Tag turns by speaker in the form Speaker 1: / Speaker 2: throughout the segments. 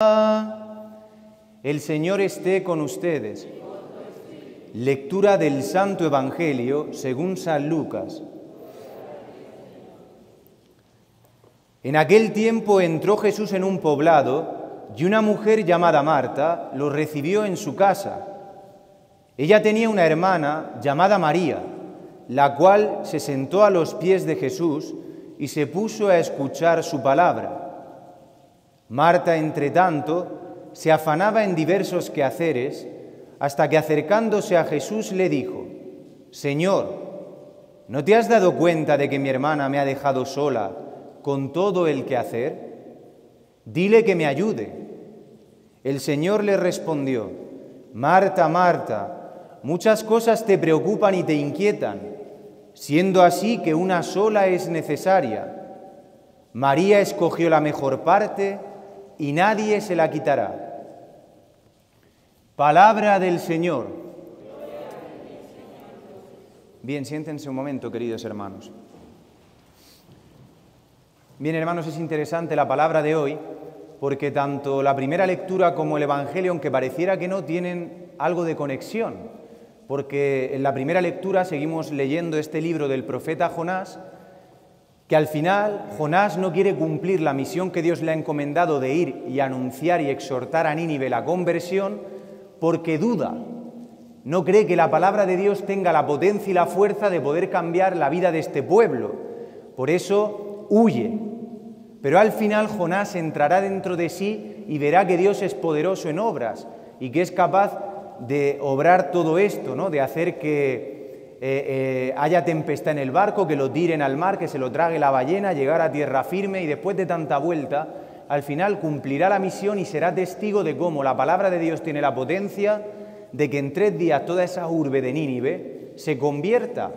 Speaker 1: El Señor esté con ustedes. Lectura del Santo Evangelio según San Lucas. En aquel tiempo entró Jesús en un poblado y una mujer llamada Marta lo recibió en su casa. Ella tenía una hermana llamada María, la cual se sentó a los pies de Jesús y se puso a escuchar su palabra. Marta, entretanto, se afanaba en diversos quehaceres, hasta que acercándose a Jesús le dijo: «Señor, ¿no te has dado cuenta de que mi hermana me ha dejado sola con todo el quehacer? Dile que me ayude». El Señor le respondió: «Marta, Marta, muchas cosas te preocupan y te inquietan, siendo así que una sola es necesaria. María escogió la mejor parte y nadie se la quitará». Palabra del Señor. Bien, siéntense un momento, queridos hermanos. Bien, hermanos, es interesante la palabra de hoy, porque tanto la primera lectura como el Evangelio, aunque pareciera que no, tienen algo de conexión, porque en la primera lectura seguimos leyendo este libro del profeta Jonás, que al final Jonás no quiere cumplir la misión que Dios le ha encomendado de ir y anunciar y exhortar a Nínive la conversión, porque duda, no cree que la palabra de Dios tenga la potencia y la fuerza de poder cambiar la vida de este pueblo. Por eso huye. Pero al final Jonás entrará dentro de sí y verá que Dios es poderoso en obras y que es capaz de obrar todo esto, ¿no? De hacer que haya tempestad en el barco, que lo tiren al mar, que se lo trague la ballena, llegar a tierra firme, y después de tanta vuelta, al final cumplirá la misión y será testigo de cómo la palabra de Dios tiene la potencia de que en 3 días toda esa urbe de Nínive se convierta,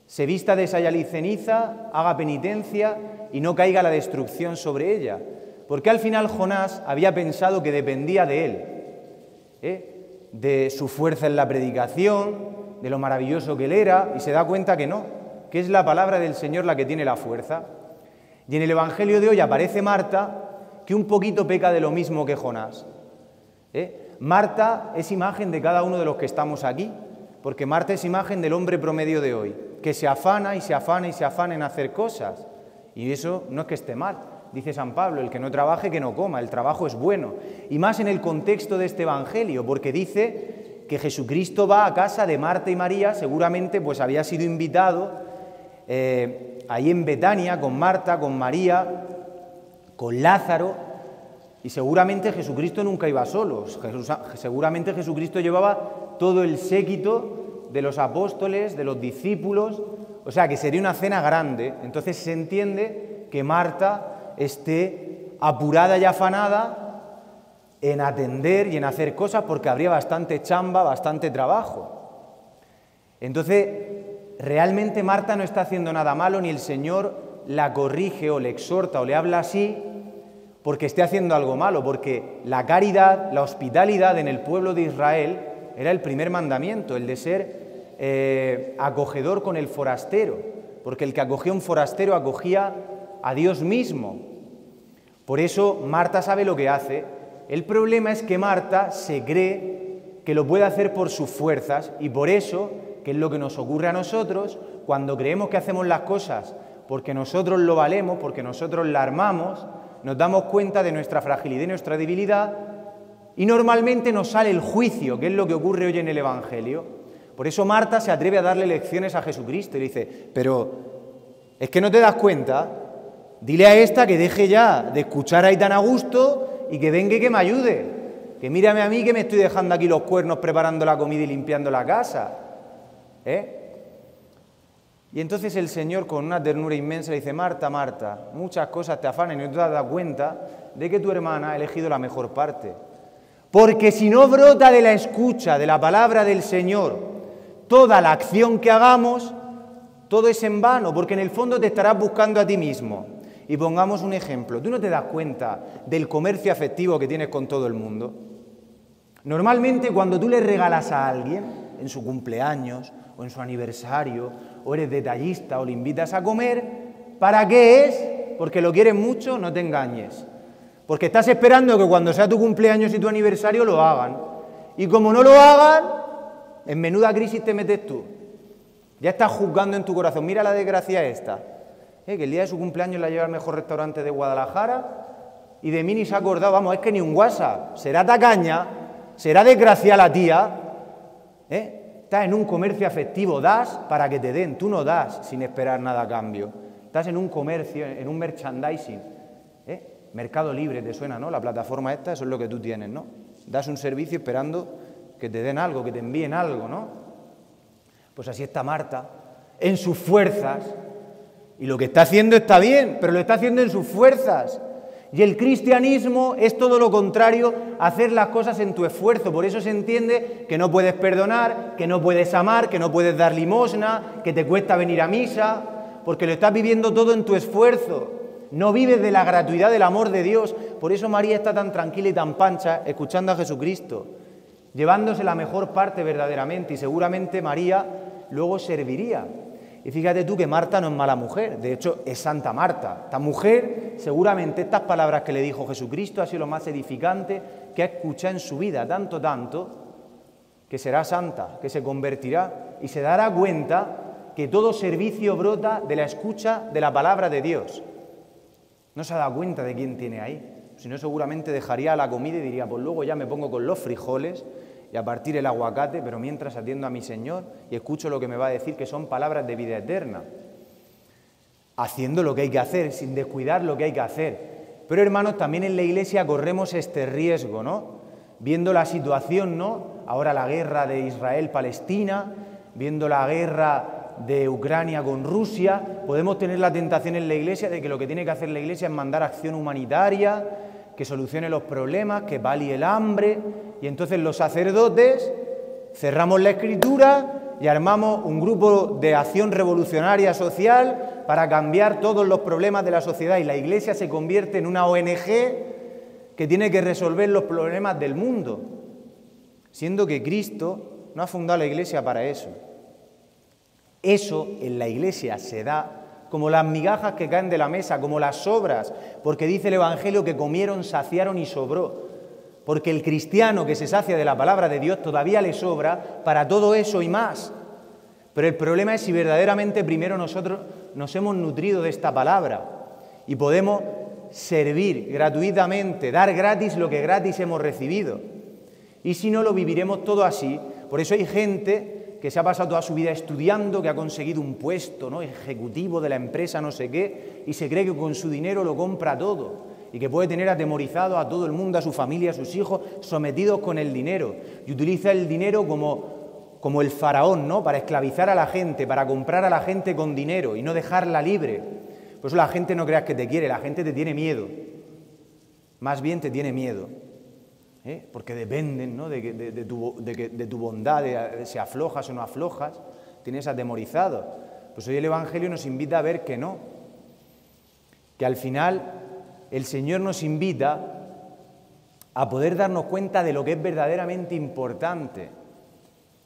Speaker 1: se vista de sayal y ceniza, haga penitencia y no caiga la destrucción sobre ella. Porque al final Jonás había pensado que dependía de él, de su fuerza en la predicación, de lo maravilloso que él era, y se da cuenta que no, que es la palabra del Señor la que tiene la fuerza. Y en el Evangelio de hoy aparece Marta, que un poquito peca de lo mismo que Jonás. Marta es imagen de cada uno de los que estamos aquí, porque Marta es imagen del hombre promedio de hoy, que se afana y se afana y se afana en hacer cosas. Y eso no es que esté mal. Dice San Pablo: el que no trabaje, que no coma. El trabajo es bueno. Y más en el contexto de este Evangelio, porque dice que Jesucristo va a casa de Marta y María, seguramente pues había sido invitado ahí en Betania con Marta, con María, con Lázaro, y seguramente Jesucristo nunca iba solo. Seguramente Jesucristo llevaba todo el séquito de los apóstoles, de los discípulos, o sea que sería una cena grande. Entonces se entiende que Marta esté apurada y afanada en atender y en hacer cosas, porque habría bastante chamba, bastante trabajo. Entonces, realmente Marta no está haciendo nada malo, ni el Señor la corrige o le exhorta o le habla así porque esté haciendo algo malo, porque la caridad, la hospitalidad en el pueblo de Israel era el primer mandamiento, el de ser acogedor con el forastero, porque el que acogía a un forastero acogía a Dios mismo. Por eso Marta sabe lo que hace. El problema es que Marta se cree que lo puede hacer por sus fuerzas, y por eso, que es lo que nos ocurre a nosotros, cuando creemos que hacemos las cosas porque nosotros lo valemos, porque nosotros la armamos, nos damos cuenta de nuestra fragilidad y nuestra debilidad, y normalmente nos sale el juicio, que es lo que ocurre hoy en el Evangelio. Por eso Marta se atreve a darle lecciones a Jesucristo y le dice: pero ¿es que no te das cuenta? Dile a esta que deje ya de escuchar ahí tan a gusto y que venga y que me ayude, que mírame a mí que me estoy dejando aquí los cuernos preparando la comida y limpiando la casa. Y entonces el Señor, con una ternura inmensa, le dice: Marta, Marta, muchas cosas te afanan y no te has dado cuenta de que tu hermana ha elegido la mejor parte. Porque si no brota de la escucha de la palabra del Señor toda la acción que hagamos, todo es en vano, porque en el fondo te estarás buscando a ti mismo. Y pongamos un ejemplo: ¿tú no te das cuenta del comercio afectivo que tienes con todo el mundo? Normalmente cuando tú le regalas a alguien en su cumpleaños o en su aniversario, o eres detallista o le invitas a comer, ¿para qué es? Porque lo quieres mucho, no te engañes. Porque estás esperando que cuando sea tu cumpleaños y tu aniversario lo hagan. Y como no lo hagan, en menuda crisis te metes tú. Ya estás juzgando en tu corazón. Mira la desgracia esta. Que el día de su cumpleaños la lleva al mejor restaurante de Guadalajara y de mí ni se ha acordado. Vamos, es que ni un WhatsApp. Será tacaña, será desgracia la tía. Estás en un comercio afectivo, das para que te den. Tú no das sin esperar nada a cambio. Estás en un comercio, en un merchandising. Mercado Libre, ¿te suena, no? La plataforma esta, eso es lo que tú tienes, ¿no? Das un servicio esperando que te den algo, que te envíen algo, ¿no? Pues así está Marta, en sus fuerzas. Y lo que está haciendo está bien, pero lo está haciendo en sus fuerzas. Y el cristianismo es todo lo contrario a hacer las cosas en tu esfuerzo. Por eso se entiende que no puedes perdonar, que no puedes amar, que no puedes dar limosna, que te cuesta venir a misa, porque lo estás viviendo todo en tu esfuerzo. No vives de la gratuidad del amor de Dios. Por eso María está tan tranquila y tan pancha escuchando a Jesucristo, llevándose la mejor parte verdaderamente. Y seguramente María luego serviría. Y fíjate tú que Marta no es mala mujer, de hecho es Santa Marta. Esta mujer, seguramente estas palabras que le dijo Jesucristo ha sido lo más edificante que ha escuchado en su vida, tanto, que será santa, que se convertirá y se dará cuenta que todo servicio brota de la escucha de la palabra de Dios. No se ha dado cuenta de quién tiene ahí, si no seguramente dejaría la comida y diría, pues luego ya me pongo con los frijoles y a partir el aguacate, pero mientras atiendo a mi Señor y escucho lo que me va a decir, que son palabras de vida eterna. Haciendo lo que hay que hacer, sin descuidar lo que hay que hacer. Pero hermanos, también en la Iglesia corremos este riesgo, ¿no? Viendo la situación, ¿no? Ahora la guerra de Israel-Palestina, viendo la guerra de Ucrania con Rusia, podemos tener la tentación en la Iglesia de que lo que tiene que hacer la Iglesia es mandar acción humanitaria, que solucione los problemas, que palie el hambre, y entonces los sacerdotes cerramos la Escritura y armamos un grupo de acción revolucionaria social para cambiar todos los problemas de la sociedad, y la Iglesia se convierte en una ONG que tiene que resolver los problemas del mundo, siendo que Cristo no ha fundado la Iglesia para eso. Eso en la Iglesia se da como las migajas que caen de la mesa, como las sobras, porque dice el Evangelio que comieron, saciaron y sobró. Porque el cristiano que se sacia de la palabra de Dios todavía le sobra para todo eso y más. Pero el problema es si verdaderamente primero nosotros nos hemos nutrido de esta palabra y podemos servir gratuitamente, dar gratis lo que gratis hemos recibido. Y si no, lo viviremos todo así. Por eso hay gente que se ha pasado toda su vida estudiando, que ha conseguido un puesto, ¿no?, ejecutivo de la empresa no sé qué, y se cree que con su dinero lo compra todo, y que puede tener atemorizado a todo el mundo, a su familia, a sus hijos, sometidos con el dinero, y utiliza el dinero como el faraón, ¿no?, para esclavizar a la gente, para comprar a la gente con dinero y no dejarla libre. Por eso la gente no creas que te quiere, la gente te tiene miedo, más bien te tiene miedo. Porque dependen, ¿no?, de tu bondad, de si aflojas o no aflojas, tienes atemorizado. Pues hoy el Evangelio nos invita a ver que no, que al final el Señor nos invita a poder darnos cuenta de lo que es verdaderamente importante,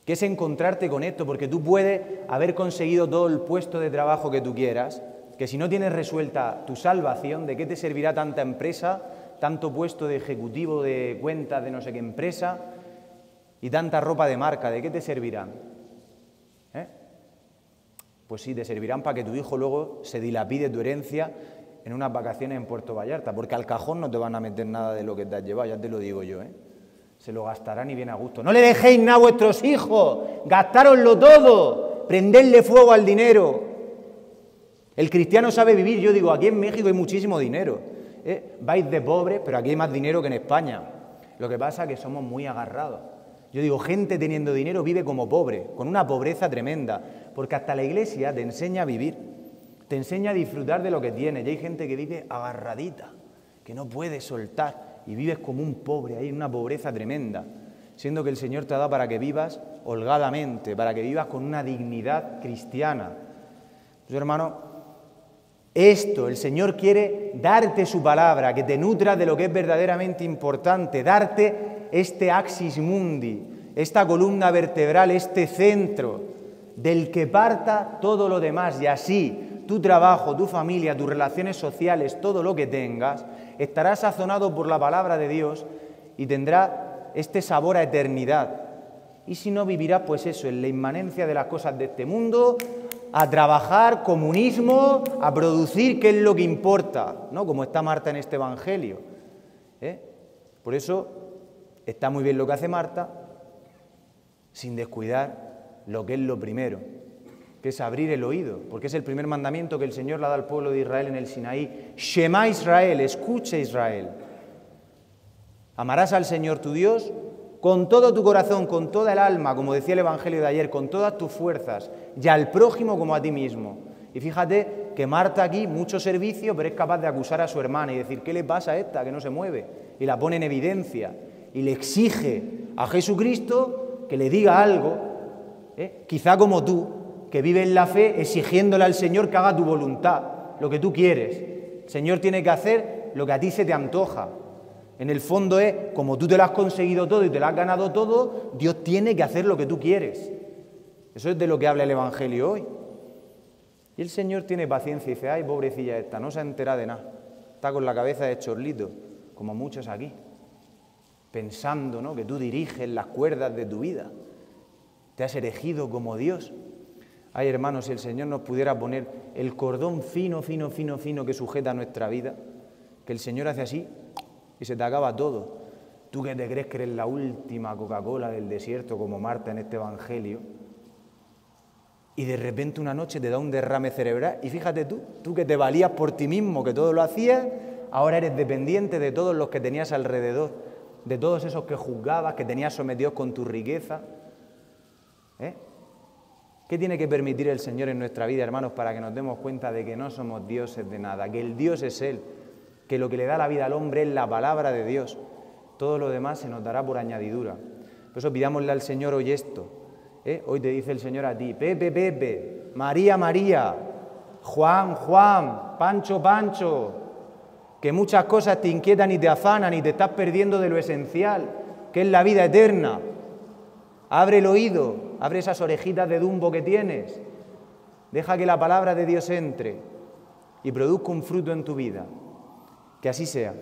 Speaker 1: que es encontrarte con esto, porque tú puedes haber conseguido todo el puesto de trabajo que tú quieras, que si no tienes resuelta tu salvación, ¿de qué te servirá tanta empresa, tanto puesto de ejecutivo de cuentas de no sé qué empresa y tanta ropa de marca? ¿De qué te servirán? Pues sí, te servirán para que tu hijo luego se dilapide tu herencia en unas vacaciones en Puerto Vallarta, porque al cajón no te van a meter nada de lo que te has llevado, ya te lo digo yo, Se lo gastarán y bien a gusto. No le dejéis nada a vuestros hijos, gastároslo todo, prenderle fuego al dinero. El cristiano sabe vivir. Yo digo, aquí en México hay muchísimo dinero. Vais de pobres, pero aquí hay más dinero que en España. Lo que pasa es que somos muy agarrados. Yo digo, gente teniendo dinero vive como pobre, con una pobreza tremenda, porque hasta la Iglesia te enseña a vivir, te enseña a disfrutar de lo que tienes. Y hay gente que vive agarradita, que no puede soltar, y vives como un pobre, hay una pobreza tremenda, siendo que el Señor te ha dado para que vivas holgadamente, para que vivas con una dignidad cristiana. Entonces, hermano, el Señor quiere darte su palabra, que te nutra de lo que es verdaderamente importante, darte este axis mundi, esta columna vertebral, este centro del que parta todo lo demás, y así tu trabajo, tu familia, tus relaciones sociales, todo lo que tengas, estará sazonado por la palabra de Dios y tendrá este sabor a eternidad. Y si no, vivirás pues eso, en la inmanencia de las cosas de este mundo, a trabajar, comunismo, a producir, qué es lo que importa, ¿no? Como está Marta en este Evangelio. Por eso está muy bien lo que hace Marta, sin descuidar lo que es lo primero, que es abrir el oído, porque es el primer mandamiento que el Señor le da al pueblo de Israel en el Sinaí. Shema Israel, escuche Israel. Amarás al Señor tu Dios con todo tu corazón, con toda el alma, como decía el Evangelio de ayer, con todas tus fuerzas, y al prójimo como a ti mismo. Y fíjate que Marta aquí, mucho servicio, pero es capaz de acusar a su hermana y decir, ¿qué le pasa a esta que no se mueve? Y la pone en evidencia y le exige a Jesucristo que le diga algo, quizá como tú, que vive en la fe exigiéndole al Señor que haga tu voluntad, lo que tú quieres. El Señor tiene que hacer lo que a ti se te antoja. En el fondo es, como tú te lo has conseguido todo y te lo has ganado todo, Dios tiene que hacer lo que tú quieres. Eso es de lo que habla el Evangelio hoy. Y el Señor tiene paciencia y dice, ay, pobrecilla esta, no se ha enterado de nada. Está con la cabeza de chorlito, como muchos aquí, pensando, ¿no?, que tú diriges las cuerdas de tu vida. Te has erigido como Dios. Ay, hermanos, si el Señor nos pudiera poner el cordón fino, fino, fino, fino que sujeta nuestra vida, que el Señor hace así y se te acaba todo. Tú que te crees que eres la última Coca-Cola del desierto, como Marta en este Evangelio, y de repente una noche te da un derrame cerebral, y fíjate tú que te valías por ti mismo, que todo lo hacías, ahora eres dependiente de todos los que tenías alrededor, de todos esos que juzgabas, que tenías sometidos con tu riqueza. ¿Qué tiene que permitir el Señor en nuestra vida, hermanos, para que nos demos cuenta de que no somos dioses de nada, que el Dios es Él, que lo que le da la vida al hombre es la palabra de Dios? Todo lo demás se nos dará por añadidura. Por eso pidámosle al Señor hoy esto. Hoy te dice el Señor a ti, Pepe, Pepe, María, María, Juan, Juan, Pancho, Pancho, que muchas cosas te inquietan y te afanan y te estás perdiendo de lo esencial, que es la vida eterna. Abre el oído, abre esas orejitas de Dumbo que tienes, deja que la palabra de Dios entre y produzca un fruto en tu vida. Que así sea.